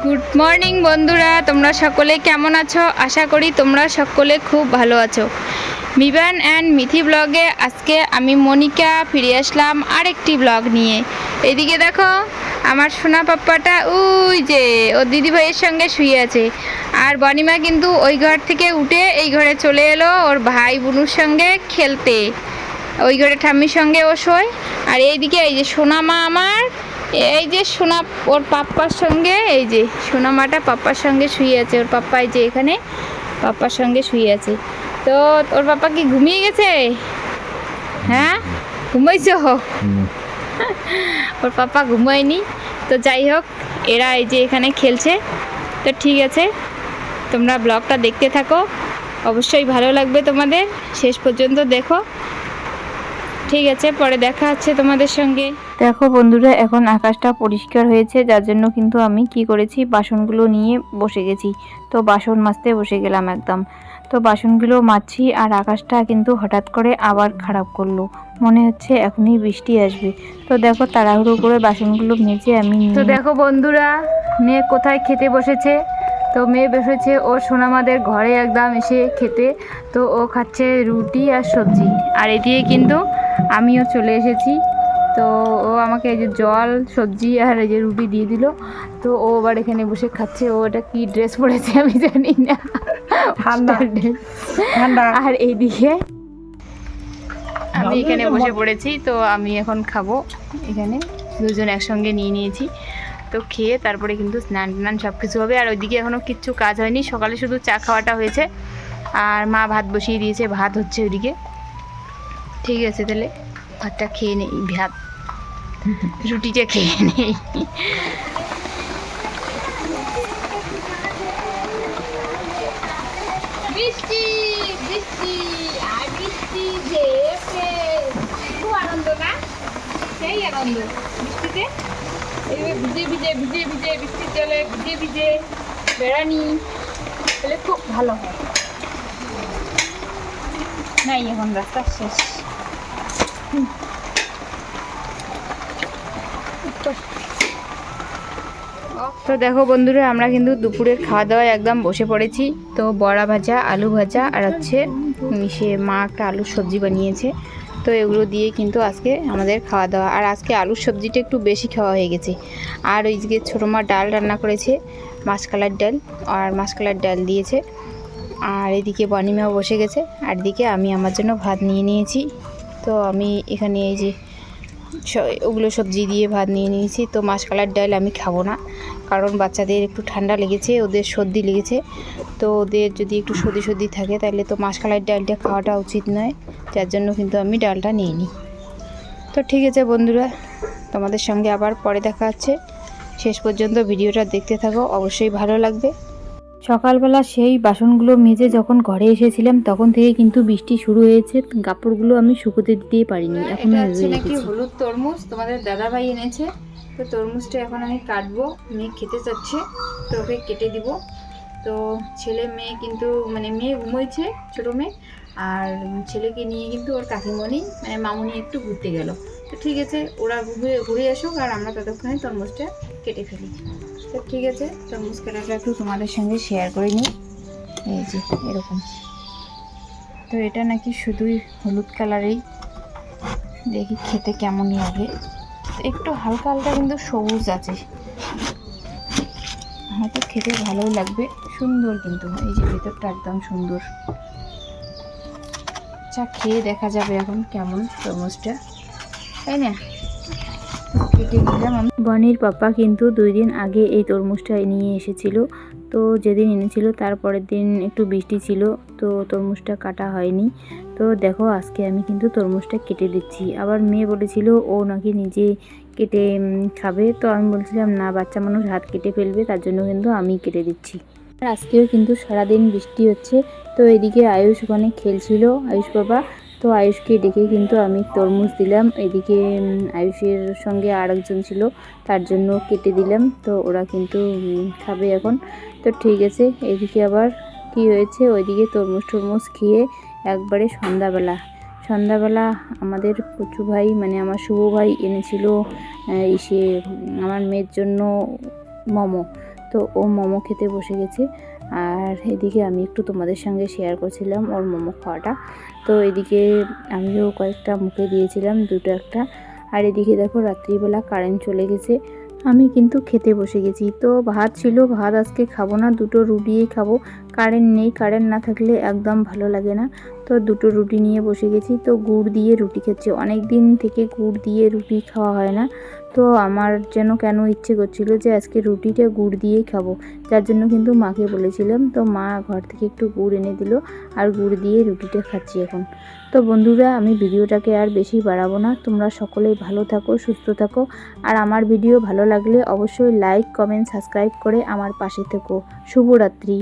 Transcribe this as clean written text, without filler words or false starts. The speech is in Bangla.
গুড মর্নিং বন্ধুরা, তোমরা সকলে কেমন আছো? আশা করি তোমরা সকলে খুব ভালো আছো। মিবান অ্যান্ড মিথি ব্লগে আজকে আমি মনিকা ফিরে আসলাম আরেকটি ব্লগ নিয়ে। এদিকে দেখো আমার সোনা পাপ্পাটা ওই যে ওর দিদিভাইয়ের সঙ্গে শুয়ে আছে, আর বনিমা কিন্তু ওই ঘর থেকে উঠে এই ঘরে চলে এলো ওর ভাই বোনুর সঙ্গে খেলতে। ওই ঘরে ঠাম্মির সঙ্গে ও শোয়, আর এইদিকে এই যে সোনা মা আমার, এই যে সোনা ওর পাপ্পার সঙ্গে, এই যে সোনা মাটা পাপ্পার সঙ্গে শুয়ে আছে। ওর পাপ্পা এই যে এখানে পাপ্পার সঙ্গে শুয়ে আছে। তো ওর পাপ্পা কি ঘুমিয়ে গেছে? হ্যাঁ, ঘুমাইছো? ওর পাপ্পা ঘুমায়নি। তো যাই হোক, এরা এই যে এখানে খেলছে। তো ঠিক আছে, তোমরা ব্লগটা দেখতে থাকো, অবশ্যই ভালো লাগবে তোমাদের, শেষ পর্যন্ত দেখো। ঠিক আছে, পরে দেখা হচ্ছে তোমাদের সঙ্গে। দেখো বন্ধুরা, এখন আকাশটা পরিষ্কার হয়েছে, যার জন্য কিন্তু আমি কি করেছি, বাসনগুলো নিয়ে বসে গেছি। তো বাসন মাজতে বসে গেলাম একদম। তো বাসনগুলো মাজছি, আর আকাশটা কিন্তু হঠাৎ করে আবার খারাপ করলো, মনে হচ্ছে এখনই বৃষ্টি আসবে। তো দেখো তাড়াহুড়ো করে বাসনগুলো মেজে আমি। তো দেখো বন্ধুরা, মেয়ে কোথায় খেতে বসেছে। তো মেয়ে বসেছে ও সোনামাদের ঘরে একদম এসে খেতে। তো ও খাচ্ছে রুটি আর সবজি, আর এদিকে কিন্তু আমিও চলে এসেছি। তো ও আমাকে এই যে জল, সবজি আর এই যে রুটি দিয়ে দিল। তো ও আবার এখানে বসে খাচ্ছে। ও এটা কি ড্রেস পরেছে আমি জানি না, ঠান্ডা ড্রেস। আর এইদিকে আমি এখানে বসে পড়েছি। তো আমি এখন খাবো, এখানে দুজন একসঙ্গে নিয়ে নিয়েছি। তো খেয়ে তারপরে কিন্তু স্নান টান সব কিছু হবে। আর ওইদিকে এখনও কিচ্ছু কাজ হয়নি, সকালে শুধু চা খাওয়াটা হয়েছে, আর মা ভাত বসিয়ে দিয়েছে, ভাত হচ্ছে ওইদিকে। ঠিক আছে, তাহলে ভাতটা খেয়ে নেই, ভাত রুটিটা খেয়ে নেই। বৃষ্টি বৃষ্টি আর বৃষ্টি, খুব আনন্দ না? সেই আনন্দ বৃষ্টিতে, ভিজে ভিজে ভিজে ভিজে বৃষ্টির জলে ভিজে ভিজে বেড়ানি, তাহলে খুব ভালো হয়। নাই, এখন রাস্তা শেষ। তো দেখো বন্ধুরা, আমরা কিন্তু দুপুরের খাওয়া দাওয়ায় একদম বসে পড়েছি। তো বড়া ভাজা, আলু ভাজা, আর হচ্ছে মিশিয়ে মা একটা আলুর সবজি বানিয়েছে। তো এগুলো দিয়ে কিন্তু আজকে আমাদের খাওয়া দাওয়া। আর আজকে আলুর সবজিটা একটু বেশি খাওয়া হয়ে গেছে। আর ওই যে ছোটো মা ডাল রান্না করেছে, মাছকালার ডাল, আর মাছকালার ডাল দিয়েছে। আর এদিকে বনিমাও বসে গেছে, আর দিকে আমি আমার জন্য ভাত নিয়ে নিয়েছি। তো আমি এখানে এই যে ওগুলো সবজি দিয়ে ভাত নিয়ে নিয়েছি। তো মাছকালার ডাল আমি খাবো না, কারণ বাচ্চাদের একটু ঠান্ডা লেগেছে, ওদের সর্দি লেগেছে। তো ওদের যদি একটু সর্দি সর্দি থাকে, তাহলে তো মাছকালার ডালটা খাওয়াটা উচিত নয়, যার জন্য কিন্তু আমি ডালটা নিয়ে নিই। তো ঠিক আছে বন্ধুরা, তোমাদের সঙ্গে আবার পরে দেখা হচ্ছে, শেষ পর্যন্ত ভিডিওটা দেখতে থাকো, অবশ্যই ভালো লাগবে। সকালবেলা সেই বাসনগুলো মেজে যখন ঘরে এসেছিলাম, তখন থেকে কিন্তু বৃষ্টি শুরু হয়েছে। কাপড়গুলো আমি শুকোতে দিতেই পারিনি, এখন নাকি হলুদ তরমুজ তোমাদের দাদাভাই এনেছে। তো তরমুজটা এখন আমি কাটবো, মেয়ে খেতে চাচ্ছে, তো ওকে কেটে দিব। তো ছেলে মেয়ে কিন্তু মানে মেয়ে ঘুমোইছে, ছোটো মেয়ে, আর ছেলেকে নিয়ে কিন্তু ওর কাকিমণি মানে মামুনি একটু ঘুরতে গেল। তো ঠিক আছে, ওরা ঘুরে আসুক, আর আমরা ততক্ষণে তরমুজটা কেটে ফেলি। তো ঠিক আছে, তরমুজ কাটাটা একটু তোমাদের সঙ্গে শেয়ার করে নিই। এই যে এরকম, তো এটা নাকি শুধুই হলুদ কালারেই, দেখি খেতে কেমন লাগে। একটু হালকা হালকা কিন্তু সবুজ আছে, হয়তো খেতে ভালোই লাগবে, সুন্দর কিন্তু এই যে ভেতরটা একদম সুন্দর। আচ্ছা, খেয়ে দেখা যাবে এখন কেমন তরমুজটা, তাই না? কেটে দিলাম আমি। বনির পাপা কিন্তু 2 দিন আগে এই তরমুজটা নিয়ে এসেছিল। তো যেদিন এনেছিল তারপরের দিন একটু বৃষ্টি ছিল, তো তরমুজটা কাটা হয়নি। তো দেখো আজকে আমি কিন্তু তরমুজটা কেটে দিচ্ছি। আবার মেয়ে বলেছিল ও নাকি নিজে কেটে খাবে, তো আমি বলছিলাম না, বাচ্চা মানুষ হাত কেটে ফেলবে, তার জন্য কিন্তু আমি কেটে দিচ্ছি। আর আজকেও কিন্তু সারাদিন বৃষ্টি হচ্ছে। তো এদিকে আয়ুষ ওখানে খেলছিল, আয়ুষ বাবা। তো আয়ুষকে ডেকে কিন্তু আমি তরমুজ দিলাম। এদিকে আয়ুষের সঙ্গে আরেকজন ছিল, তার জন্য কেটে দিলাম। তো ওরা কিন্তু খাবে এখন। তো ঠিক আছে, এদিকে আবার কি হয়েছে, ওইদিকে তরমুজ খেয়ে একবারে সন্ধ্যাবেলা আমাদের কচু ভাই মানে আমার শুভ ভাই এনেছিল আমার মেয়ের জন্য মোমো। তো ও মোমো খেতে বসে গেছে। আর এদিকে আমি একটু তোমাদের সঙ্গে শেয়ার করছিলাম ওর মোমো খাওয়াটা। তো এদিকে আমিও কয়েকটা মুখে দিয়েছিলাম, দুটো একটা। আর এদিকে দেখো রাত্রিবেলা কারেন্ট চলে গেছে, আমি কিন্তু খেতে বসে গেছি। তো ভাত ছিল, ভাত আজকে খাবো না, দুটো রুটিই খাবো। কারেন্ট নেই, কারেন্ট না থাকলে একদম ভালো লাগে না। তো দুটো রুটি নিয়ে বসে গেছি। তো গুড় দিয়ে রুটি খাচ্ছি, অনেক দিন থেকে গুড় দিয়ে রুটি খাওয়া হয় না। তো আমার যেন কেন ইচ্ছে করছিল যে আজকে রুটিটা গুড় দিয়েই খাবো, যার জন্য কিন্তু মাকে বলেছিলাম। তো মা ঘর থেকে একটু গুড় এনে দিল, আর গুড় দিয়ে রুটিটা খাচ্ছি এখন। তো বন্ধুরা, আমি ভিডিওটাকে আর বেশি বাড়াবো না, তোমরা সকলেই ভালো থাকো, সুস্থ থাকো। আর আমার ভিডিও ভালো লাগলে অবশ্যই লাইক, কমেন্ট, সাবস্ক্রাইব করে আমার পাশে থেকো। শুভরাত্রি।